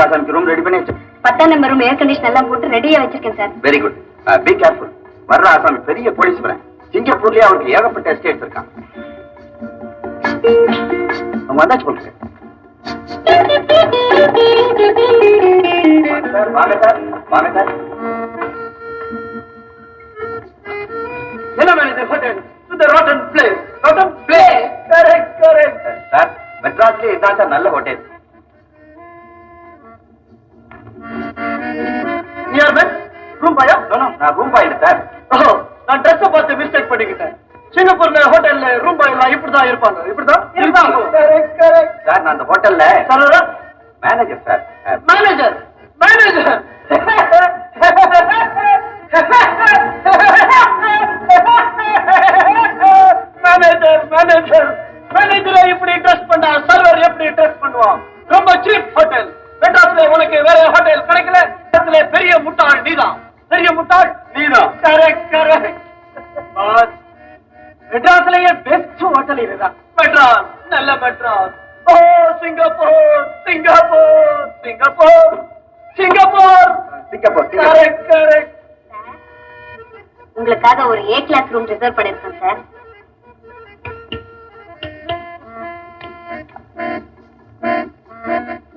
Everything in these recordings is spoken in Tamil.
ஆசாமிக்கு ரூம் ரெடி பண்ணி 10ஆம் நம்பர் ரூம் ஏர் கண்டிஷன் எல்லாம் போட்டு ரெடியா வச்சிருக்கேன் sir. Very good. Be careful. வர்ற ஆசாமி பெரிய போலீஸ் மேன். சிங்கப்பூர்லயே அவருக்கு ஏகப்பட்ட எஸ்டேட்ஸ் இருக்கான். வந்தாச்சு போலுங்க. வாங்க சார், வாங்க சார். என்ன manager hotel the Rattan place. Rattan place. Correct correct sir. மெட்ராஸ்ல இதான் சார் நல்ல ஹோட்டல். நியர் பை ரூம் பாயா? நோ நான் ரூம் பாய் இல்ல சார். ஓஹோ நான் ட்ரெஸ் பார்த்து மிஸ்டேக் பண்ணிக்கிட்டேன். சிங்கப்பூர்ல ஹோட்டல்ல ரூம் பாய் எல்லாம் இப்படிதான் இருப்பாங்க. இப்படிதான் இருப்பாங்க. Correct correct sir. நான் அந்த ஹோட்டல்ல sir manager sir. Manager manager manager manager மேனேஜரை இப்படி ட்ரெஸ் பண்ணா சர்வர் எப்படி ட்ரெஸ் பண்ணுவான்? ரொம்ப சீப் ஹோட்டல். மெட்ராஸ்ல உனக்கு வேற ஹோட்டல் கிடைக்கல. பெரிய முட்டாள் நீதான். பெரிய முட்டாள் நீதான். Correct correct. மெட்ராஸ்லயே பெஸ்ட் ஹோட்டல் இதுதான். மெட்ராஸ் நல்ல மெட்ராஸ். ஓ Singapore Singapore Singapore Singapore Singapore. Correct correct. உங்களுக்காக ஒரு A கிளாஸ் ரூம் ரிசர்வ் பண்ணிருக்கேன் சார்.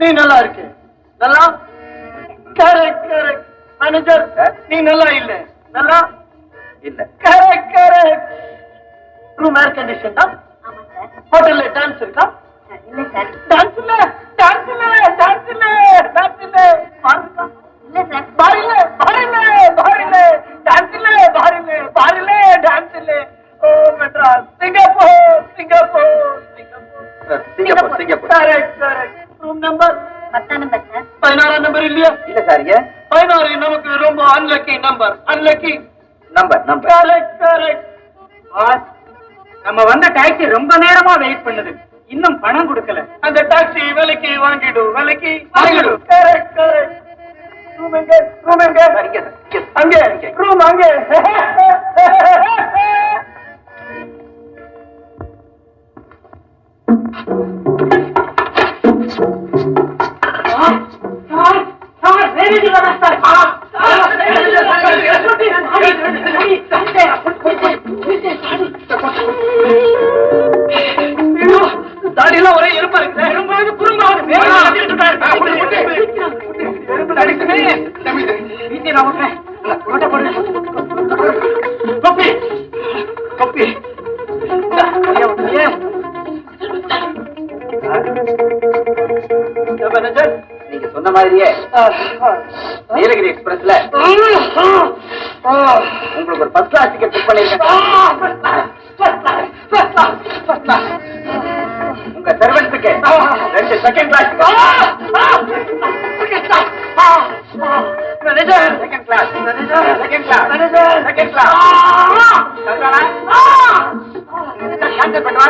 நீ நல்லா இருக்கு. நல்லா கரெக்ட் கரெக்ட். மேனேஜர் நீ நல்லா இல்ல. நல்லா இல்ல. Correct correct. Room air condition தான். ஆமா சார். ஹோட்டல்ல டான்ஸ் இருக்கா? இல்ல சார். டான்ஸ் இல்ல டான்ஸ் இல்ல டான்ஸ் இல்ல டான்ஸ் இல்ல. பாருங்க இல்ல சார். பாருங்க பாருங்க பாருங்க டான்ஸ் இல்ல பாருங்க பாருங்க டான்ஸ் இல்ல. ஓ Madras Singapore Singapore Singapore Singapore Singapore. Correct correct. Room number 10ஆம் நம்பர் சார். 16ஆம் நம்பர் இல்லையா? இல்ல சார். ஏன் 16 நமக்கு ரொம்ப unlucky number. Unlucky number number. Correct correct. நம்ம வந்த டாக்ஸி ரொம்ப நேரமா வெயிட் பண்ணுது. இன்னும் பணம் கொடுக்கல. அந்த டாக்ஸி விலைக்கு வாங்கிடு விலைக்கு வாங்கிடு. Correct correct. ரூம் எங்க? ரூம் எங்க? அங்கே ரூம் அங்கே. தாடியெல்லாம் ஒரே எறும்பா இருக்கு. எறும்பு குறும்பாவது நீங்க சொன்ன மாதிரியே நீலகிரி எக்ஸ்பிரஸ்ல உங்களுக்கு ஒரு ஃபர்ஸ்ட் கிளாஸ் டிக்கெட் புக் பண்ணிருக்கேன். உங்க சர்வெண்ட்ஸுக்கு 2 second class. Second class second class second class. Cancel பண்ணுவா.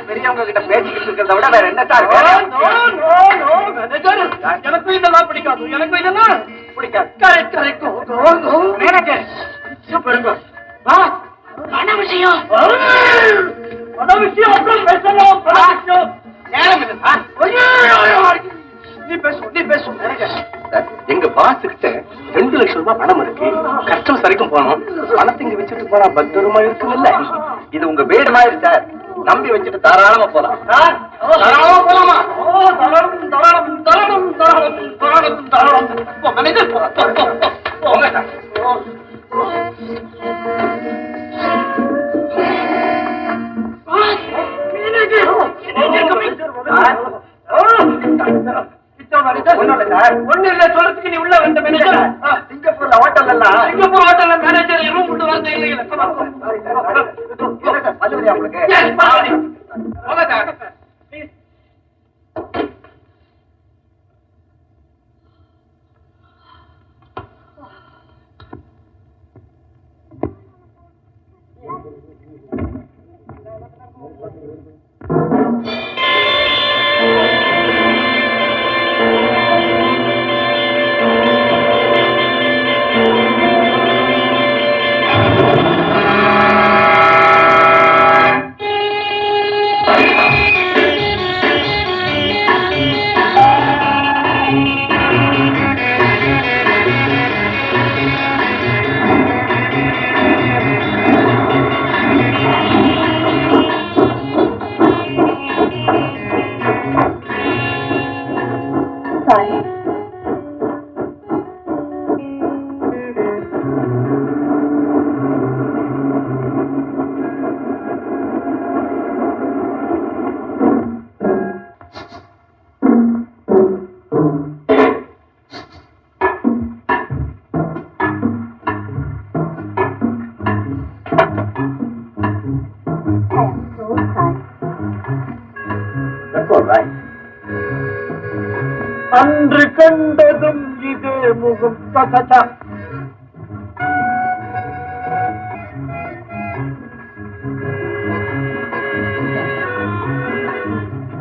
பெரியவங்க கிட்ட பேசிக்கிட்டு இருக்கிறத விட வேற என்ன சார்? எனக்கு இதெல்லாம் பிடிக்காது. எனக்கு இதெல்லாம் பிடிக்காது. Correct correct. மேனேஜர் சூப்பருங்க. பண விஷயம் பண விஷயம் அப்புறம் பேசலாம். பண விஷயம் நேரம் இல்லை சார். நீ பேசு நீ பேசு. எங்க பாஸ் கிட்ட 2 லட்சம் ரூபாய் பணம் இருக்கு. கஸ்டமர்ஸ் வரைக்கும் போனோம். பணத்தை இங்க வச்சுட்டு போனா பத்திரமா இருக்குல்ல. இது உங்க வீடு மாதிரி சார். நம்பி வச்சுட்டு தாராளமா போலாம். தாராளமா போலாமா? தாராளம் தாராளம் தாராளம் தாராளம் தாராளம் தாராளம். மேனேஜர் போங்க சார். ஒண்ணு இல்ல சொல்றதுக்கு நீ உள்ள வந்த மேனேஜர். சிங்கப்பூர்ல ஹோட்டல் எல்லாம் சிங்கப்பூர் ஹோட்டல்ல மேனேஜர் ரூம் விட்டு வரது இல்லைங்களா? பல்லுவலியா உங்களுக்கு? அன்று கண்டதும் இதே முகம்.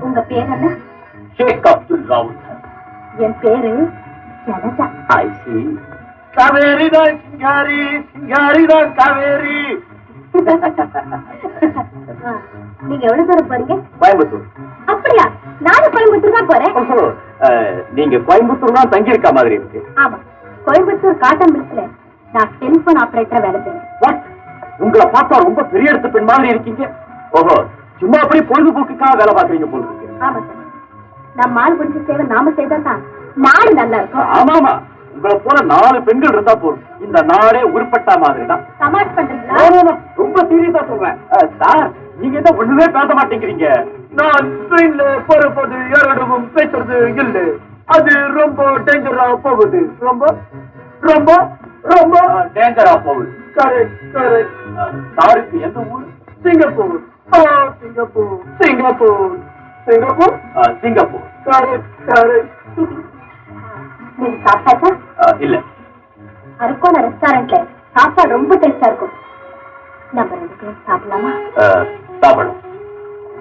உங்க பேர் என்ன? ஷேக் அப்துல் ராவுத். என் பேரு ஜனஜா. காவேரி தான் சிங்காரி, சிங்காரி தான் காவேரி. நீங்க எவ்வளவு தூரம் போறீங்க? கோயம்புத்தூர். அப்படியா? நானும் கோயம்புத்தூர் தான் போறேன். நீங்க கோயம்புத்தூர் தான் தங்கி இருக்க மாதிரி இருக்கு. ஆமா, கோயம்புத்தூர் காட்டன் மில்ஸ்ல நான் டெலிபோன் ஆபரேட்டரா வேலை செய்யறேன். உங்களை பார்த்தா ரொம்ப பெரிய இடத்து பெண் மாதிரி இருக்கீங்க. ஓஹோ, சும்மா அப்படி பொழுதுபோக்குக்காக வேலை பார்க்கறீங்க போல இருக்கு. ஆமா சார், நம்ம ஆள் பிடிச்ச சேவை நாம செய்தாதான் நாடு நல்லா இருக்கும். ஆமாமா, உங்களை போல 4 பெண்கள் இருந்தா போதும், இந்த நாடே உருப்பட்டா மாதிரி தான். சமாளிச்சு பண்றீங்களா? ரொம்ப சீரியஸா சொல்றேன் சார். நீங்க என்ன ஒண்ணுமே பேச மாட்டேங்கிறீங்க. நான் ட்ரெயின்ல போறபோது யாரோடவும் பேசுறது இல்லை. அது ரொம்ப டேஞ்சரா போகுது. ரொம்ப ரொம்ப ரொம்ப டேஞ்சரா போகுது. Correct correct. சாருக்கு எந்த ஊர்? Singapore. Singapore Singapore Singapore Singapore. Correct correct. நீங்க சாப்பிட்டாச்சா? இல்ல. அரக்கோண ரெஸ்டாரண்ட்ல சாப்பாடு ரொம்ப டேஸ்டா இருக்கும். நம்ம 2 பேரும் சாப்பிடலாமா? சாப்பிடலாம்.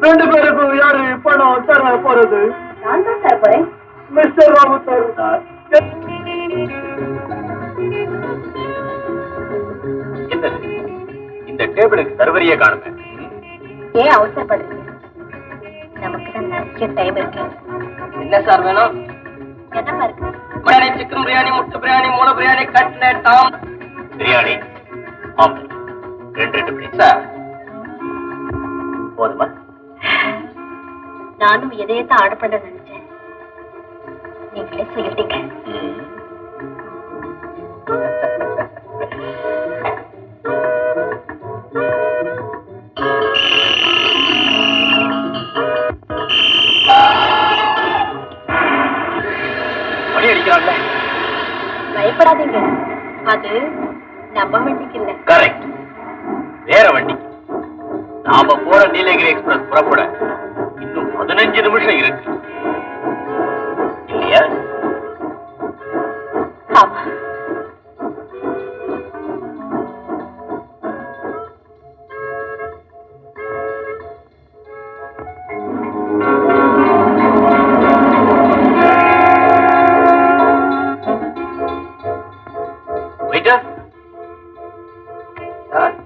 2 பேருக்கும் யாரு பணம் தர போறது? நான் தான் தர போறேன். மிஸ்டர் ராவுத்தர். இந்த டேபிளுக்கு சர்வரியே காணுங்க. ஏன் அவசரப்படுறீங்க? நமக்கு தான் நிறைய டைம் இருக்கு. என்ன சார் வேணும்? என்னமா இருக்கு? பிரியாணி, சிக்கன் பிரியாணி, முட்டை பிரியாணி, மூளை biryani, cutlet, dum biryani 2 plate sir. போதுமா? நானும் எதையத்தான் ஆர்டர் பண்ண நினைச்சேன், நீங்களே சொல்லிட்டீங்க. மணி அடிக்கிறாங்க. பயப்படாதீங்க, அது நம்ம வண்டிக்கு இல்ல. கரெக்ட், வேற வண்டி. நாம போற நீலகிரி எக்ஸ்பிரஸ் புறப்பட இன்னும் 15 நிமிஷம் இருக்கு இல்லையா? ஆமா.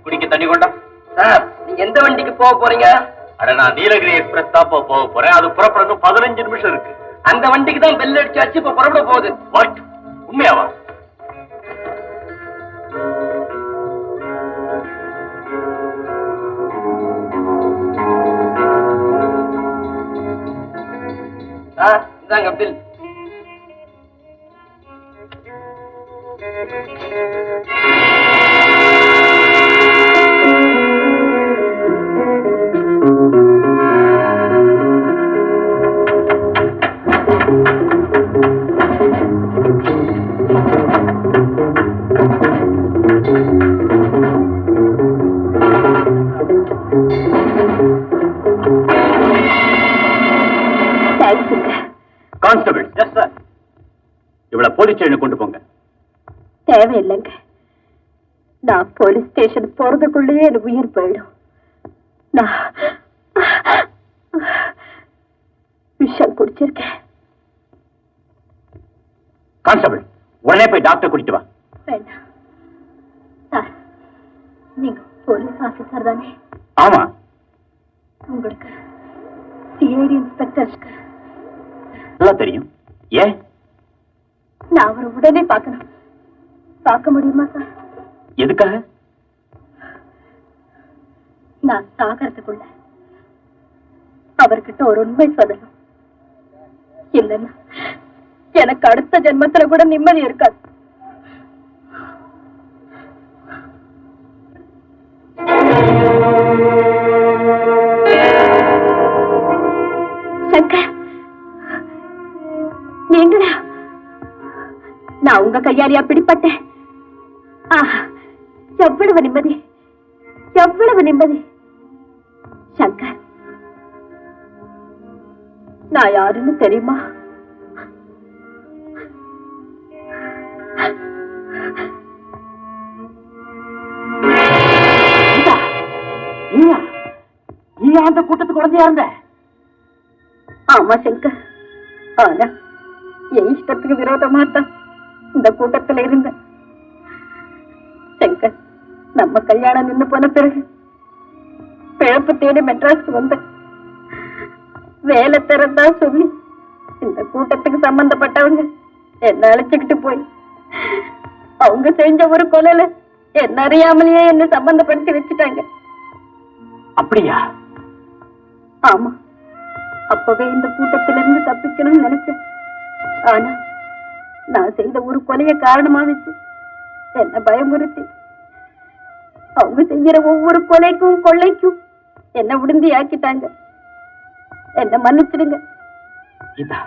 குடிக்க தண்ணி கொண்டா. சார், நீங்க எந்த வண்டிக்கு போக போறீங்க? அட, நான் நீலகிரி எக்ஸ்பிரஸ் தான் போக போறேன். அது புறப்படுறது 15 நிமிஷம் இருக்கு. அந்த வண்டிக்கு தான் பெல் அடிச்சாச்சு, இப்ப புறப்பட போகுது. வாட்? உண்மையாவா? இந்தாங்க பில். கான்ஸ்டபிள். Yes sir. இவ்வளவு போலீஸ் ஸ்டேஷன் கொண்டு போங்க. தேவையில்லைங்க, நான் போலீஸ் ஸ்டேஷன் போறதுக்குள்ளேயே எனக்கு உயிர் போயிடும். நான் விஷம் குடிச்சிருக்கேன். கான்ஸ்டபிள், உடனே போய் டாக்டர் கூட்டிட்டு வா. வேண்டாம் சார், நீங்க போலீஸ் ஆபீசர் தானே? ஆமா. உங்களுக்கு சிஐடி இன்ஸ்பெக்டருக்கு நல்லா தெரியும். ஏன்? நான் அவரை உடனே பார்க்கணும். பார்க்க முடியுமா சார்? எதுக்காக? நான் சாகறதுக்குள்ள அவர்கிட்ட ஒரு உண்மை சொல்லணும். இல்லைன்னா எனக்கு அடுத்த ஜென்மத்துல கூட நிம்மதி இருக்காது. சங்கர், நீங்களா? நான் உங்க கையாலியா பிடிப்பட்டேன். எவ்வளவு நிம்மதி, எவ்வளவு நிம்மதி. சங்கர், நான் யாருன்னு தெரியுமா? நீ அந்த கூட்டத்துக்கு குழந்தையா இருந்த? ஆமா சங்கர். ஆனா என் இஷ்டத்துக்கு விரோதமா தான் இந்த கூட்டத்துல இருந்த. சங்கர், நம்ம கல்யாணம் நின்று போன பிறகு பிழப்பு தேடி மெட்ராஸ்க்கு வந்த. வேலை தரதா சொல்லி இந்த கூட்டத்துக்கு சம்பந்தப்பட்டவங்க என்ன அழைச்சுக்கிட்டு போய் அவங்க செஞ்ச ஒரு கொலையில என்ன அறியாமலேயே என்ன சம்பந்தப்படுத்தி வச்சுட்டாங்க. அப்படியா? ஆமா, அப்பவே இந்த கூட்டத்திலிருந்து தப்பிக்கணும்னு நினைச்சேன். ஆனா நான் செய்த ஒரு கொலைய காரணமா வச்சு என்ன பயமுறுத்தி அவங்க செய்யற ஒவ்வொரு கொலைக்கும் கொள்ளைக்கும் என்ன உடுந்தி ஆக்கிட்டாங்க. என்ன மன்னிச்சிடுங்க. கீதா,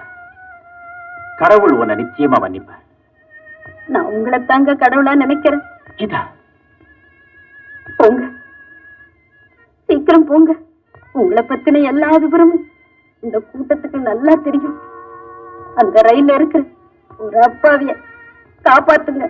கடவுள் உன்னை நிச்சயமா மன்னிப்ப. நான் உங்களை தாங்க கடவுளா நினைக்கிறேன். கீதா, போங்க, சீக்கிரம் போங்க. உங்களை பத்தின எல்லா விவரமும் இந்த கூட்டத்துக்கு நல்லா தெரியும். அந்த ரயில்ல இருக்கிற ஒரு அப்பாவிய காப்பாத்துங்க.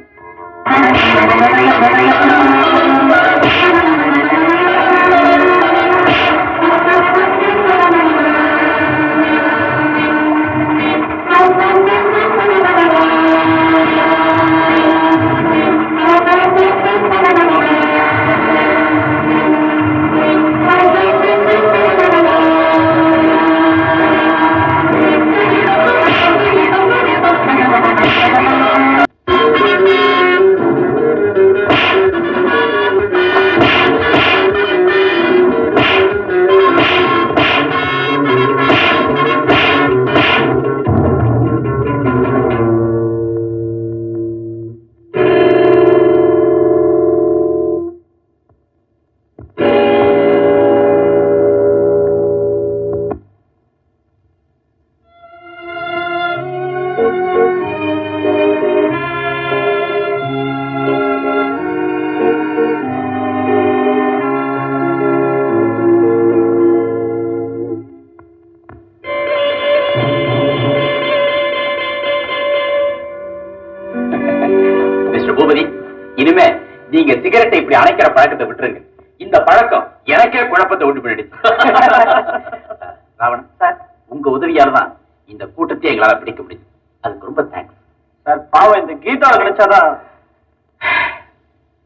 இனிமே நீங்க சிகரெட்டை இப்படி அணைக்கிற பழக்கத்தை விட்டுருங்க. இந்த பழக்கம் எனக்கே குழப்பத்தை உண்டு பண்ணிடுச்சு. ராவணன் சார், உங்க உதவியால தான் இந்த கூட்டத்தை எங்களால பிடிக்க முடியும். அதுக்கு ரொம்ப தேங்க்ஸ் சார். பாவம், இந்த கீதாவை நினைச்சாதான்.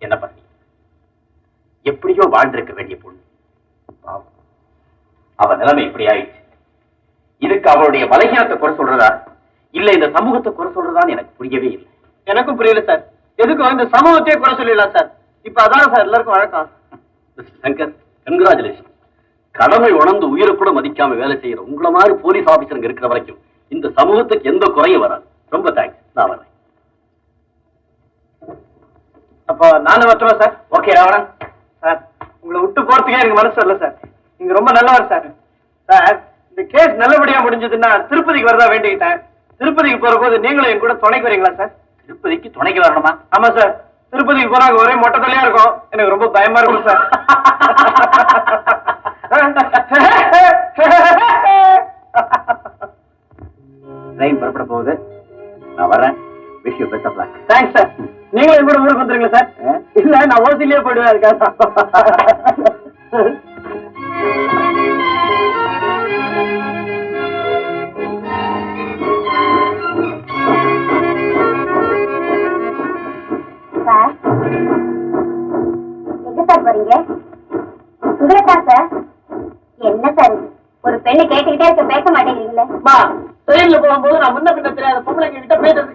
என்ன பண்ணி எப்படியோ வாழ்ந்திருக்க வேண்டிய பொண்ணு பாவம், அவ நிலைமை இப்படி ஆயிடுச்சு. இதுக்கு அவளுடைய பலகீனத்தை குறை சொல்றதா இல்ல இந்த சமூகத்தை குறை சொல்றதான்னு எனக்கு புரியவே இல்லை. எனக்கும் புரியல சார். எதுக்கும் இந்த சமூகத்தையே குறை சொல்லிடலாம் சார். இப்ப அதான் சார் எல்லாருக்கும் வழக்கம். சங்கர், கங்க்ராச்சுலேஷன். கடமை உணர்ந்து உயிரை கூட மதிக்காம வேலை செய்யற உங்களை மாதிரி போலீஸ் ஆபீசருங்க இருக்கிற வரைக்கும் இந்த சமூகத்துக்கு எந்த குறையும் வராது. ரொம்ப தேங்க்ஸ். நான் வரேன். அப்போ நானும் வரட்டுமா சார்? ஓகே ராவணன் சார், உங்களை விட்டு போறதுக்கே எனக்கு மனசு வரல சார். நீங்க ரொம்ப நல்லவர் சார். சார், இந்த கேஸ் நல்லபடியா முடிஞ்சதுன்னா திருப்பதிக்கு வரதா வேண்டிக்கிட்டேன். திருப்பதிக்கு போற போது நீங்களும் என் கூட துணைக்கு வரீங்களா சார்? திருப்பதிக்கு துணைக்கு வரணுமா? ஆமா சார். திருப்பதிக்கு போனாங்க ஒரே மொட்டை தலையா இருக்கும். எனக்கு ரொம்ப பயமா இருக்கும் சார். ட்ரெயின் புறப்பட போகுது. நான் வரேன். Wish you best of luck. Thanks sir. நீங்களும் என் கூட ஊருக்கு வந்துருங்களா சார்? இல்ல, நான் ஓசிலேயே போயிடுவேன். அதுக்காக சார், எங்க சார் போறீங்க? உங்களைத்தான் சார். என்ன சார் இது? ஒரு பெண்ணு கேட்டுக்கிட்டே இருக்க பேச மாட்டேங்கிறீங்களே. ட்ரெயின்ல போகும்போது நான் முன்ன பின்ன தெரியாத பொம்பளைங்க கிட்ட பேசுறது